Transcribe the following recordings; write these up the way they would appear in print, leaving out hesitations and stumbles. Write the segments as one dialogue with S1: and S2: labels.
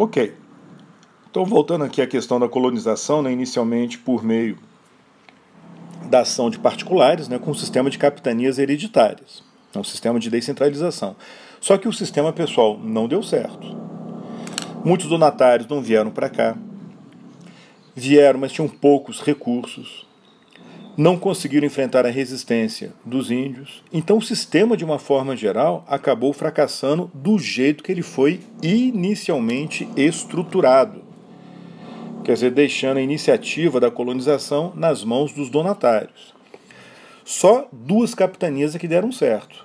S1: Ok. Então, voltando aqui à questão da colonização, né, inicialmente por meio da ação de particulares, né, com um sistema de capitanias hereditárias, um sistema de descentralização. Só que o sistema, pessoal, não deu certo. Muitos donatários não vieram para cá, vieram, mas tinham poucos recursos, não conseguiram enfrentar a resistência dos índios. Então o sistema, de uma forma geral, acabou fracassando do jeito que ele foi inicialmente estruturado. Quer dizer, deixando a iniciativa da colonização nas mãos dos donatários. Só 2 capitanias é que deram certo.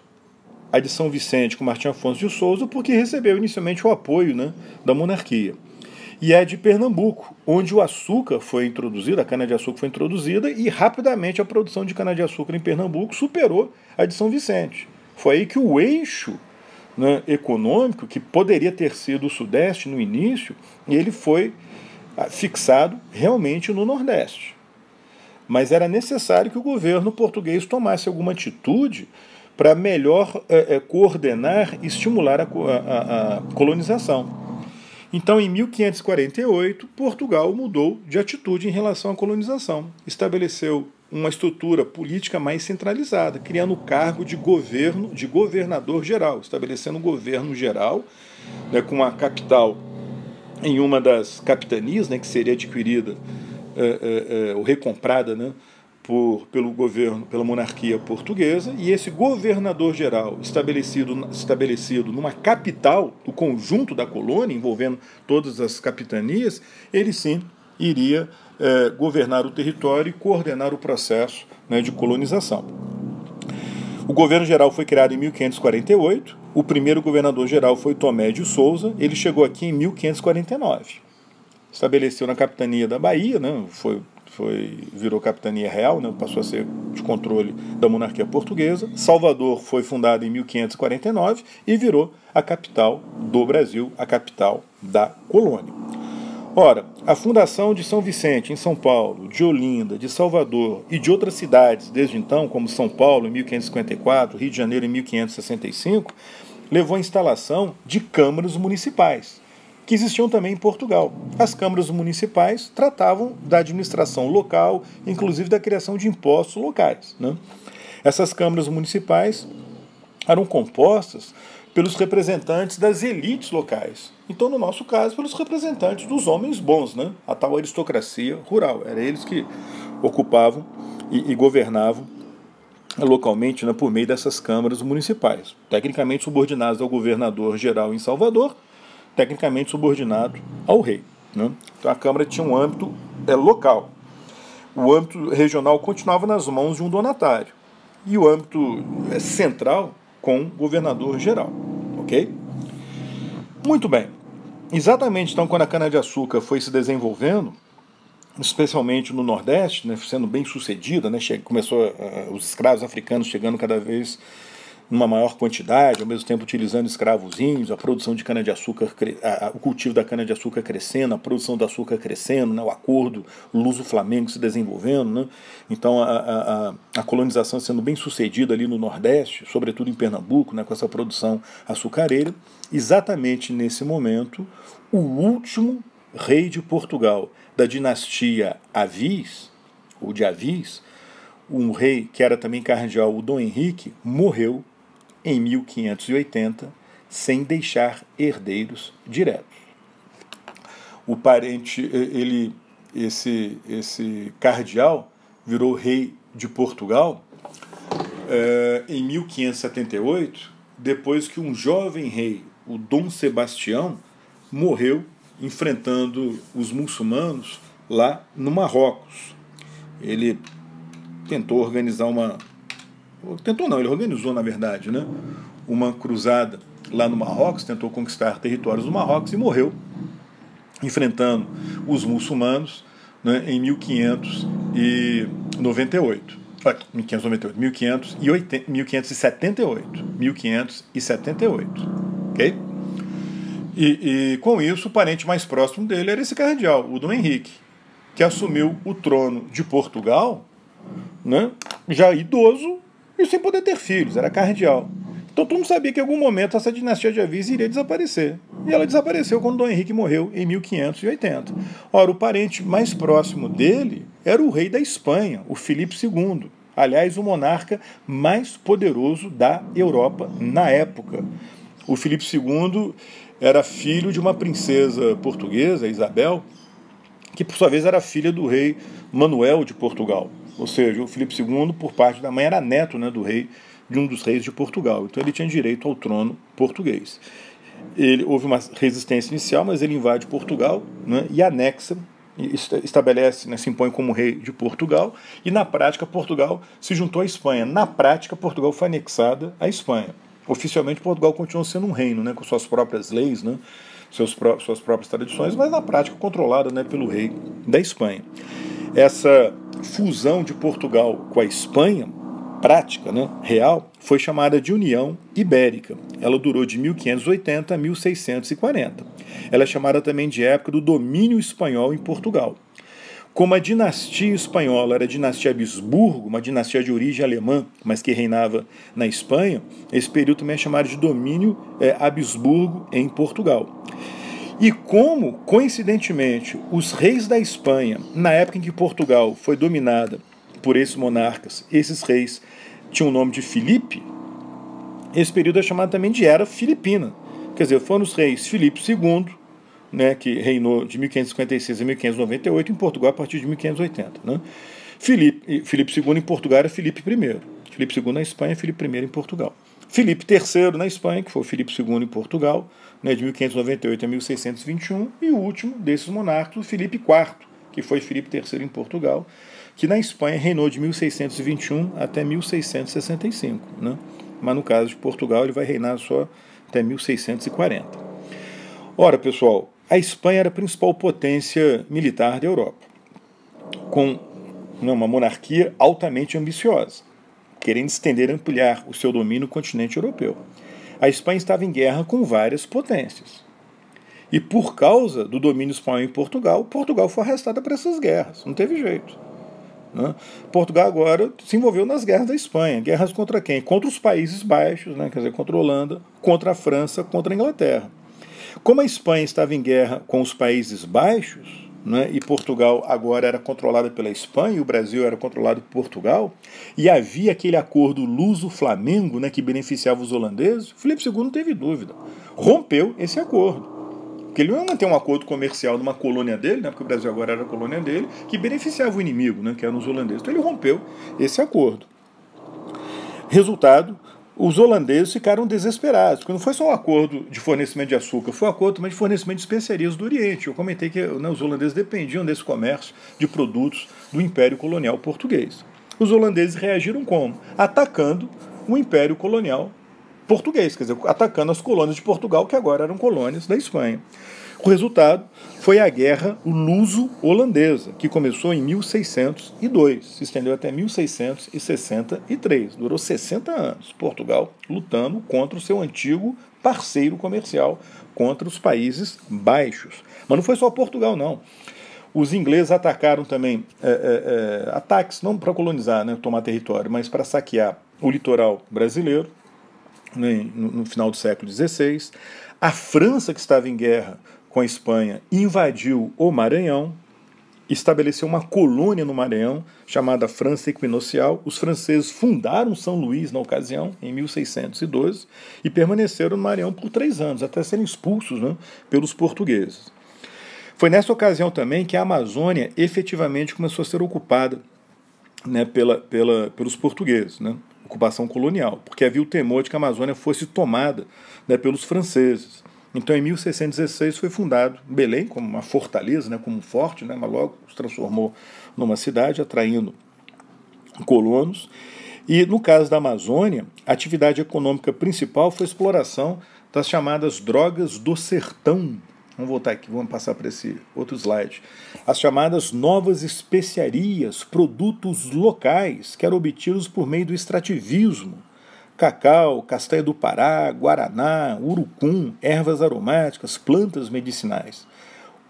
S1: A de São Vicente com Martim Afonso de Souza, porque recebeu inicialmente o apoio, né, da monarquia. E a de Pernambuco, onde o açúcar foi introduzido, a cana-de-açúcar foi introduzida, e rapidamente a produção de cana-de-açúcar em Pernambuco superou a de São Vicente. Foi aí que o eixo, né, econômico, que poderia ter sido o Sudeste no início, ele foi fixado realmente no Nordeste. Mas era necessário que o governo português tomasse alguma atitude para melhor coordenar e estimular a colonização. Então, em 1548, Portugal mudou de atitude em relação à colonização. Estabeleceu uma estrutura política mais centralizada, criando o cargo de governador geral, estabelecendo um governo geral, né, com a capital em uma das capitanias, né, que seria adquirida ou recomprada, né, pelo governo, pela monarquia portuguesa, e esse governador-geral estabelecido numa capital, do conjunto da colônia, envolvendo todas as capitanias, ele sim iria governar o território e coordenar o processo, né, de colonização. O governo-geral foi criado em 1548, o primeiro governador-geral foi Tomé de Souza, ele chegou aqui em 1549. Estabeleceu na capitania da Bahia, né, virou capitania real, né, passou a ser de controle da monarquia portuguesa. Salvador foi fundado em 1549 e virou a capital do Brasil, a capital da colônia. Ora, a fundação de São Vicente, em São Paulo, de Olinda, de Salvador e de outras cidades desde então, como São Paulo em 1554, Rio de Janeiro em 1565, levou à instalação de câmaras municipais, que existiam também em Portugal. As câmaras municipais tratavam da administração local, inclusive da criação de impostos locais, né? Essas câmaras municipais eram compostas pelos representantes das elites locais. Então, no nosso caso, pelos representantes dos homens bons, né? A tal aristocracia rural. Era eles que ocupavam e governavam localmente, né, por meio dessas câmaras municipais, tecnicamente subordinadas ao governador-geral em Salvador, tecnicamente subordinado ao rei, né? Então a Câmara tinha um âmbito local. O âmbito regional continuava nas mãos de um donatário. E o âmbito central com o governador-geral. Ok? Muito bem. Exatamente então quando a cana-de-açúcar foi se desenvolvendo, especialmente no Nordeste, né, sendo bem sucedida, né, começou os escravos africanos chegando cada vez numa maior quantidade, ao mesmo tempo utilizando escravozinhos, a produção de cana-de-açúcar, o cultivo da cana-de-açúcar crescendo, a produção do açúcar crescendo, né, o acordo luso-flamengo se desenvolvendo, né, então a colonização sendo bem sucedida ali no Nordeste, sobretudo em Pernambuco, né, com essa produção açucareira. Exatamente nesse momento, o último rei de Portugal, da dinastia Avis, ou de Avis, um rei que era também cardeal, o Dom Henrique, morreu em 1580, sem deixar herdeiros diretos. O parente, esse cardeal, virou rei de Portugal em 1578, depois que um jovem rei, o Dom Sebastião, morreu enfrentando os muçulmanos lá no Marrocos. Ele tentou organizar ele organizou, na verdade, né, uma cruzada lá no Marrocos, tentou conquistar territórios do Marrocos e morreu enfrentando os muçulmanos, né, em 1598. 1578. Ok? E com isso, o parente mais próximo dele era esse cardeal, o Dom Henrique, que assumiu o trono de Portugal, né, já idoso e sem poder ter filhos, era cardeal. Então todo mundo sabia que em algum momento essa dinastia de Avis iria desaparecer. E ela desapareceu quando Dom Henrique morreu em 1580. Ora, o parente mais próximo dele era o rei da Espanha, o Filipe II. Aliás, o monarca mais poderoso da Europa na época. O Filipe II era filho de uma princesa portuguesa, Isabel, que por sua vez era filha do rei Manuel de Portugal. Ou seja, o Filipe II, por parte da mãe, era neto, né, de um dos reis de Portugal. Então ele tinha direito ao trono português. Houve uma resistência inicial, mas ele invade Portugal, né, e anexa, estabelece, né, se impõe como rei de Portugal, e na prática Portugal se juntou à Espanha. Na prática Portugal foi anexada à Espanha. Oficialmente Portugal continuou sendo um reino, né, com suas próprias leis, né, suas próprias tradições, mas na prática controlada, né, pelo rei da Espanha. Essa fusão de Portugal com a Espanha, prática, né, real, foi chamada de União Ibérica. Ela durou de 1580 a 1640. Ela é chamada também de época do domínio espanhol em Portugal. Como a dinastia espanhola era a dinastia Habsburgo, uma dinastia de origem alemã, mas que reinava na Espanha, esse período também é chamado de domínio Habsburgo em Portugal. E como, coincidentemente, os reis da Espanha, na época em que Portugal foi dominada por esses monarcas, esses reis tinham o nome de Filipe, esse período é chamado também de Era Filipina. Quer dizer, foram os reis Filipe II, né, que reinou de 1556 a 1598 em Portugal a partir de 1580. Né? Filipe II em Portugal era Filipe I. Filipe II na Espanha, Filipe I em Portugal. Filipe III na Espanha, que foi o Filipe II em Portugal, né, de 1598 a 1621. E o último desses monarcas, o Filipe IV, que foi Filipe III em Portugal, que na Espanha reinou de 1621 até 1665. Né? Mas no caso de Portugal ele vai reinar só até 1640. Ora, pessoal, a Espanha era a principal potência militar da Europa, com uma monarquia altamente ambiciosa, querendo estender e ampliar o seu domínio no continente europeu. A Espanha estava em guerra com várias potências. E por causa do domínio espanhol em Portugal, Portugal foi arrastada para essas guerras. Não teve jeito. Né? Portugal agora se envolveu nas guerras da Espanha. Guerras contra quem? Contra os Países Baixos, né? Quer dizer, contra a Holanda, contra a França, contra a Inglaterra. Como a Espanha estava em guerra com os Países Baixos, né, e Portugal agora era controlada pela Espanha e o Brasil era controlado por Portugal, e havia aquele acordo luso-flamengo, né, que beneficiava os holandeses, Filipe II não teve dúvida. Rompeu esse acordo. Porque ele não ia manter um acordo comercial numa colônia dele, né, porque o Brasil agora era a colônia dele, que beneficiava o inimigo, né, que eram os holandeses. Então ele rompeu esse acordo. Resultado, os holandeses ficaram desesperados, porque não foi só um acordo de fornecimento de açúcar, foi um acordo também de fornecimento de especiarias do Oriente. Eu comentei que, né, os holandeses dependiam desse comércio de produtos do Império Colonial Português. Os holandeses reagiram como? Atacando o Império Colonial Português, quer dizer, atacando as colônias de Portugal, que agora eram colônias da Espanha. O resultado foi a Guerra Luso-Holandesa, que começou em 1602, se estendeu até 1663, durou 60 anos. Portugal lutando contra o seu antigo parceiro comercial, contra os Países Baixos. Mas não foi só Portugal, não. Os ingleses atacaram também, ataques não para colonizar, né, tomar território, mas para saquear o litoral brasileiro, né, no final do século XVI. A França, que estava em guerra com a Espanha, invadiu o Maranhão, estabeleceu uma colônia no Maranhão, chamada França Equinocial. Os franceses fundaram São Luís na ocasião, em 1612, e permaneceram no Maranhão por 3 anos, até serem expulsos, né, pelos portugueses. Foi nessa ocasião também que a Amazônia efetivamente começou a ser ocupada, né, pelos portugueses, né, ocupação colonial, porque havia o temor de que a Amazônia fosse tomada, né, pelos franceses. Então, em 1616, foi fundado Belém como uma fortaleza, né, como um forte, né, mas logo se transformou numa cidade, atraindo colonos. E, no caso da Amazônia, a atividade econômica principal foi a exploração das chamadas drogas do sertão. Vamos voltar aqui, vamos passar para esse outro slide. As chamadas novas especiarias, produtos locais, que eram obtidos por meio do extrativismo. Cacau, castanha do Pará, guaraná, urucum, ervas aromáticas, plantas medicinais.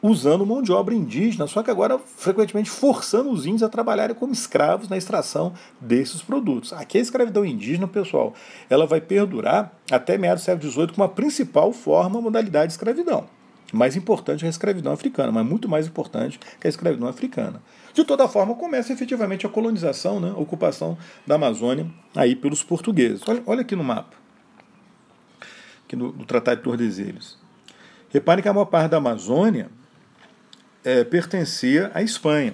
S1: usando mão de obra indígena, só que agora frequentemente forçando os índios a trabalharem como escravos na extração desses produtos. Aqui a escravidão indígena, pessoal, ela vai perdurar até meados do século XVIII como a principal forma, modalidade de escravidão. Mais importante que a escravidão africana, mas muito mais importante que a escravidão africana. De toda forma, começa efetivamente a colonização, né, a ocupação da Amazônia aí pelos portugueses. Olha aqui no mapa, aqui no Tratado de Tordesilhas. Reparem que a maior parte da Amazônia pertencia à Espanha.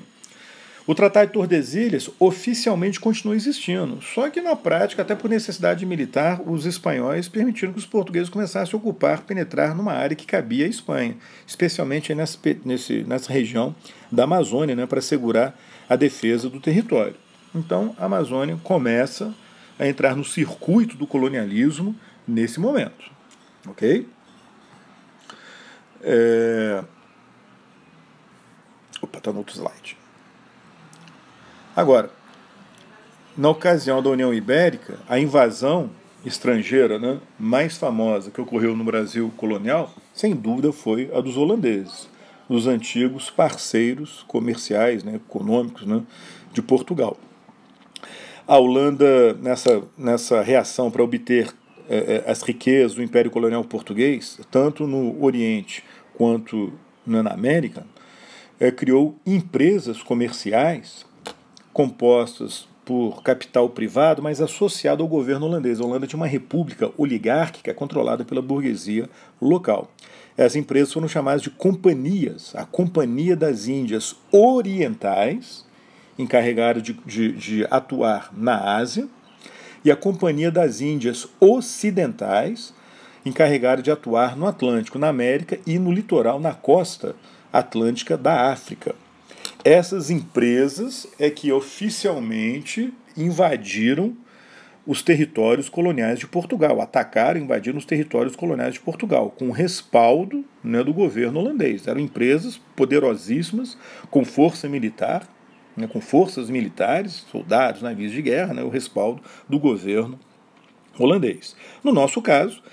S1: O Tratado de Tordesilhas oficialmente continua existindo, só que na prática, até por necessidade militar, os espanhóis permitiram que os portugueses começassem a ocupar, penetrar numa área que cabia à Espanha, especialmente nessa região da Amazônia, né, para assegurar a defesa do território. Então, a Amazônia começa a entrar no circuito do colonialismo nesse momento. Ok? Opa, está no outro slide. Agora, na ocasião da União Ibérica, a invasão estrangeira, né, mais famosa que ocorreu no Brasil colonial, sem dúvida foi a dos holandeses, os antigos parceiros comerciais, né, econômicos, né, de Portugal. A Holanda, nessa reação para obter as riquezas do Império Colonial Português, tanto no Oriente quanto na América, criou empresas comerciais compostas por capital privado, mas associado ao governo holandês. A Holanda tinha uma república oligárquica controlada pela burguesia local. As empresas foram chamadas de companhias. A Companhia das Índias Orientais, encarregada de atuar na Ásia, e a Companhia das Índias Ocidentais, encarregada de atuar no Atlântico, na América e no litoral, na costa atlântica da África. Essas empresas é que oficialmente invadiram os territórios coloniais de Portugal, atacaram e invadiram os territórios coloniais de Portugal, com respaldo, né, do governo holandês. Eram empresas poderosíssimas, com força militar, né, com forças militares, soldados, navios de guerra, né, o respaldo do governo holandês. No nosso caso,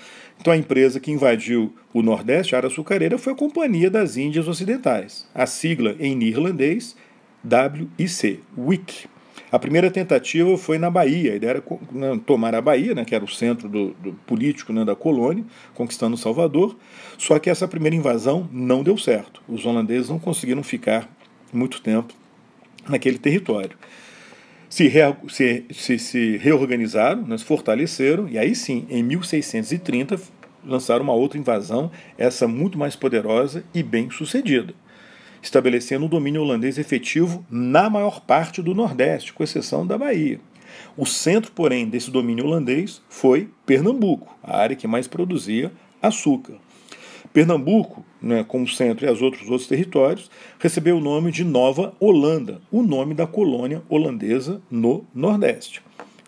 S1: então a empresa que invadiu o Nordeste, a área açucareira, foi a Companhia das Índias Ocidentais. A sigla em neerlandês, WIC, WIC. A primeira tentativa foi na Bahia, a ideia era tomar a Bahia, né, que era o centro do político, né, da colônia, conquistando Salvador, só que essa primeira invasão não deu certo. Os holandeses não conseguiram ficar muito tempo naquele território. Se reorganizaram, né, se fortaleceram, e aí sim, em 1630, lançaram uma outra invasão, essa muito mais poderosa e bem sucedida, estabelecendo um domínio holandês efetivo na maior parte do Nordeste, com exceção da Bahia. O centro, porém, desse domínio holandês foi Pernambuco, a área que mais produzia açúcar. Pernambuco, né, como centro e os outros territórios, recebeu o nome de Nova Holanda, o nome da colônia holandesa no Nordeste.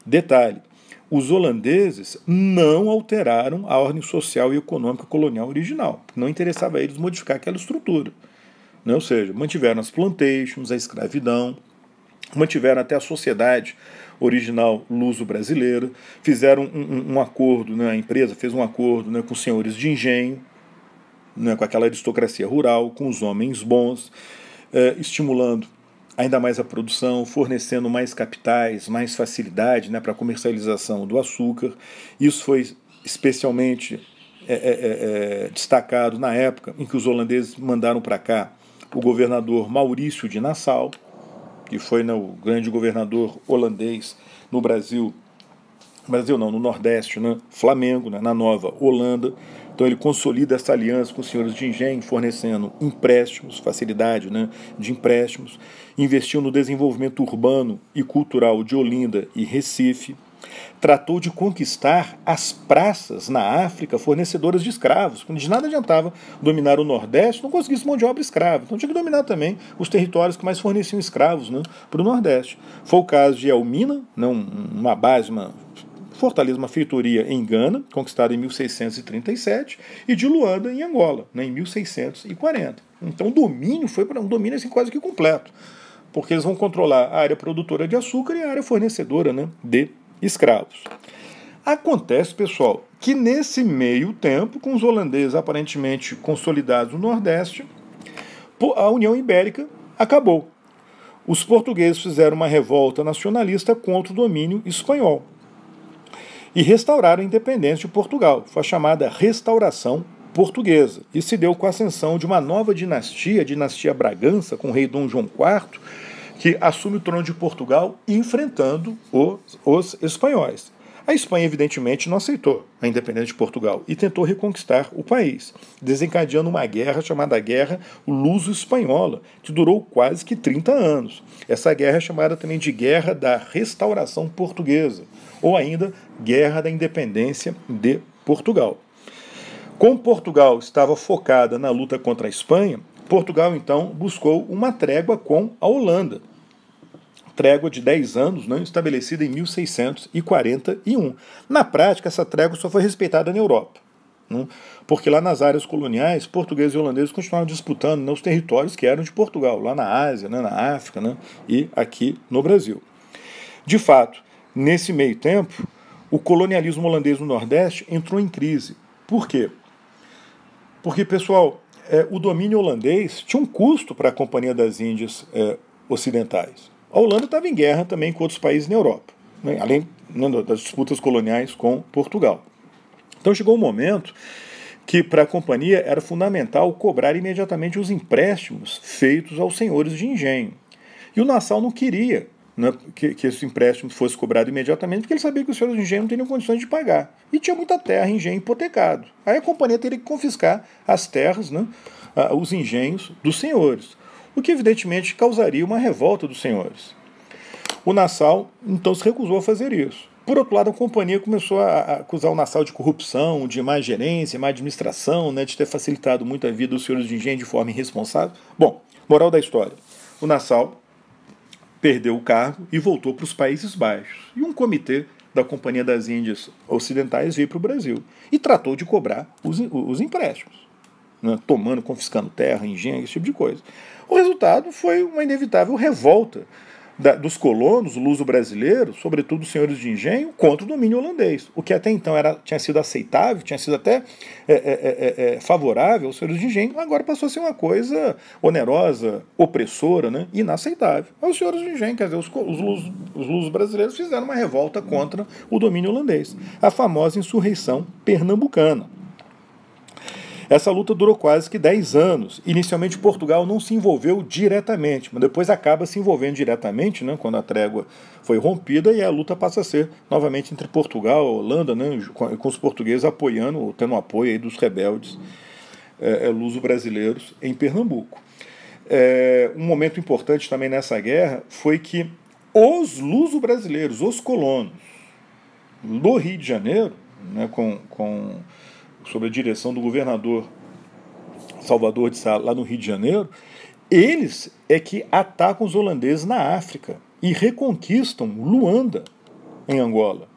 S1: Detalhe, os holandeses não alteraram a ordem social e econômica colonial original, não interessava a eles modificar aquela estrutura. Né, ou seja, mantiveram as plantations, a escravidão, mantiveram até a sociedade original luso-brasileira, fizeram um acordo, né, a empresa fez um acordo, né, com os senhores de engenho, né, com aquela aristocracia rural, com os homens bons, estimulando ainda mais a produção, fornecendo mais capitais, mais facilidade, né, para a comercialização do açúcar. Isso foi especialmente destacado na época em que os holandeses mandaram para cá o governador Maurício de Nassau, que foi, né, o grande governador holandês no Brasil não, no Nordeste, né, Flamengo, né, na Nova Holanda. Então ele consolida essa aliança com os senhores de engenho, fornecendo empréstimos, facilidade, né, de empréstimos, investiu no desenvolvimento urbano e cultural de Olinda e Recife, tratou de conquistar as praças na África fornecedoras de escravos, porque de nada adiantava dominar o Nordeste, não conseguisse mão de obra escrava, então tinha que dominar também os territórios que mais forneciam escravos, né, para o Nordeste. Foi o caso de Elmina, né, uma base, uma fortaleza, uma feitoria em Gana, conquistada em 1637, e de Luanda, em Angola, né, em 1640. Então o domínio foi para um domínio assim, quase que completo, porque eles vão controlar a área produtora de açúcar e a área fornecedora, né, de escravos. Acontece, pessoal, que nesse meio tempo, com os holandeses aparentemente consolidados no Nordeste, a União Ibérica acabou. Os portugueses fizeram uma revolta nacionalista contra o domínio espanhol e restauraram a independência de Portugal. Foi a chamada Restauração Portuguesa, e se deu com a ascensão de uma nova dinastia, a dinastia Bragança, com o rei Dom João IV, que assume o trono de Portugal enfrentando os espanhóis. A Espanha, evidentemente, não aceitou a independência de Portugal e tentou reconquistar o país, desencadeando uma guerra chamada Guerra Luso-Espanhola, que durou quase que 30 anos. Essa guerra é chamada também de Guerra da Restauração Portuguesa, ou ainda Guerra da Independência de Portugal. Como Portugal estava focada na luta contra a Espanha, Portugal, então, buscou uma trégua com a Holanda. Trégua de 10 anos, né, estabelecida em 1641. Na prática, essa trégua só foi respeitada na Europa, né, porque lá nas áreas coloniais, portugueses e holandeses continuavam disputando, né, os territórios que eram de Portugal, lá na Ásia, né, na África, né, e aqui no Brasil. De fato, nesse meio tempo, o colonialismo holandês no Nordeste entrou em crise. Por quê? Porque, pessoal, o domínio holandês tinha um custo para a Companhia das Índias Ocidentais. A Holanda estava em guerra também com outros países na Europa, né, além das disputas coloniais com Portugal. Então chegou um momento que para a companhia era fundamental cobrar imediatamente os empréstimos feitos aos senhores de engenho. E o Nassau não queria, né, que esse empréstimo fosse cobrado imediatamente, porque ele sabia que os senhores de engenho não teriam condições de pagar. E tinha muita terra em engenho hipotecado. Aí a companhia teria que confiscar as terras, né, os engenhos dos senhores, o que evidentemente causaria uma revolta dos senhores. O Nassau, então, se recusou a fazer isso. Por outro lado, a companhia começou a acusar o Nassau de corrupção, de má gerência, má administração, né, de ter facilitado muito a vida dos senhores de engenho de forma irresponsável. Bom, moral da história, o Nassau perdeu o cargo e voltou para os Países Baixos. E um comitê da Companhia das Índias Ocidentais veio para o Brasil e tratou de cobrar os empréstimos, né, confiscando terra, engenho, esse tipo de coisa. O resultado foi uma inevitável revolta dos colonos luso-brasileiros, sobretudo os senhores de engenho, contra o domínio holandês. O que até então tinha sido aceitável, tinha sido até favorável aos senhores de engenho, agora passou a ser uma coisa onerosa, opressora, né, inaceitável. Os senhores de engenho, quer dizer, os luso-brasileiros fizeram uma revolta contra o domínio holandês, a famosa insurreição pernambucana. Essa luta durou quase que 10 anos. Inicialmente, Portugal não se envolveu diretamente, mas depois acaba se envolvendo diretamente, né, quando a trégua foi rompida, e a luta passa a ser novamente entre Portugal e Holanda, né, com os portugueses apoiando, tendo apoio aí dos rebeldes luso-brasileiros em Pernambuco. Um momento importante também nessa guerra foi que os luso-brasileiros, os colonos do Rio de Janeiro, né, sob a direção do governador Salvador de Sá, lá no Rio de Janeiro, eles é que atacam os holandeses na África e reconquistam Luanda, em Angola.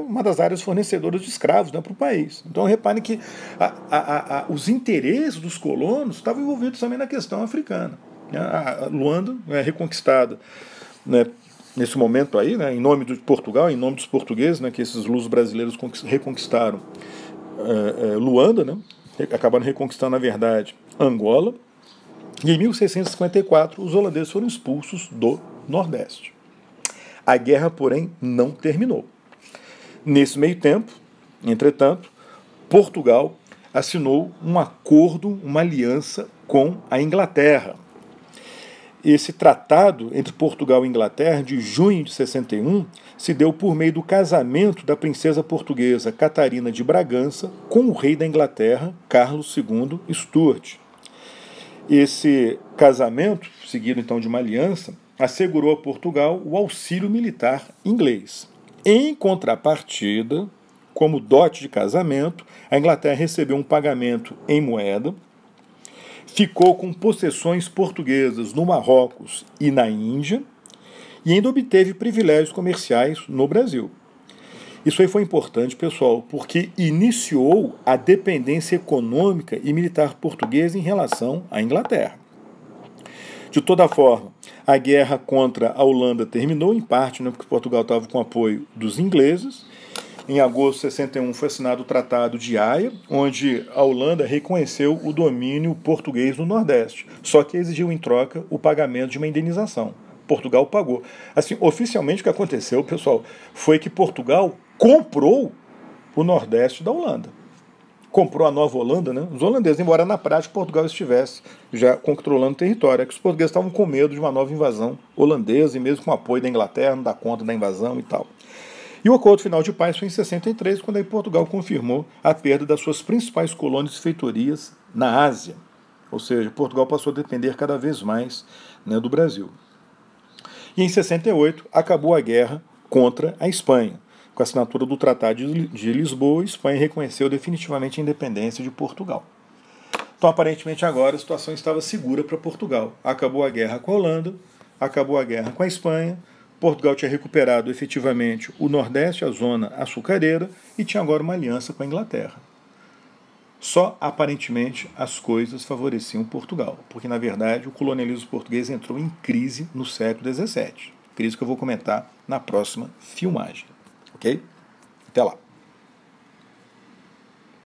S1: Uma das áreas fornecedoras de escravos, né, para o país. Então reparem que os interesses dos colonos estavam envolvidos também na questão africana. A Luanda é reconquistada, né, nesse momento aí, né, em nome de Portugal, em nome dos portugueses, né, que esses luso-brasileiros reconquistaram Luanda, né, acabaram reconquistando, na verdade, Angola, e em 1654 os holandeses foram expulsos do Nordeste. A guerra, porém, não terminou. Nesse meio tempo, entretanto, Portugal assinou um acordo, uma aliança com a Inglaterra. Esse tratado entre Portugal e Inglaterra, de junho de 61, se deu por meio do casamento da princesa portuguesa Catarina de Bragança com o rei da Inglaterra, Carlos II Stuart. Esse casamento, seguido então de uma aliança, assegurou a Portugal o auxílio militar inglês. Em contrapartida, como dote de casamento, a Inglaterra recebeu um pagamento em moeda, ficou com possessões portuguesas no Marrocos e na Índia, e ainda obteve privilégios comerciais no Brasil. Isso aí foi importante, pessoal, porque iniciou a dependência econômica e militar portuguesa em relação à Inglaterra. De toda forma, a guerra contra a Holanda terminou, em parte, né, porque Portugal estava com apoio dos ingleses, Em agosto de 61 foi assinado o Tratado de Haia, onde a Holanda reconheceu o domínio português no Nordeste, só que exigiu em troca o pagamento de uma indenização. Portugal pagou. Assim, oficialmente o que aconteceu, pessoal, foi que Portugal comprou o Nordeste da Holanda. Comprou a Nova Holanda, né? Os holandeses, embora na prática Portugal estivesse já controlando o território. É que os portugueses estavam com medo de uma nova invasão holandesa, e mesmo com o apoio da Inglaterra, não dá conta da invasão e tal. E o acordo final de paz foi em 63, quando aí Portugal confirmou a perda das suas principais colônias e feitorias na Ásia. Ou seja, Portugal passou a depender cada vez mais, né, do Brasil. E em 68 acabou a guerra contra a Espanha. Com a assinatura do Tratado de Lisboa, a Espanha reconheceu definitivamente a independência de Portugal. Então, aparentemente, agora a situação estava segura para Portugal. Acabou a guerra com a Holanda, acabou a guerra com a Espanha, Portugal tinha recuperado efetivamente o Nordeste, a zona açucareira, e tinha agora uma aliança com a Inglaterra. Só aparentemente as coisas favoreciam Portugal, porque na verdade o colonialismo português entrou em crise no século XVII. Crise que eu vou comentar na próxima filmagem. Ok? Até lá.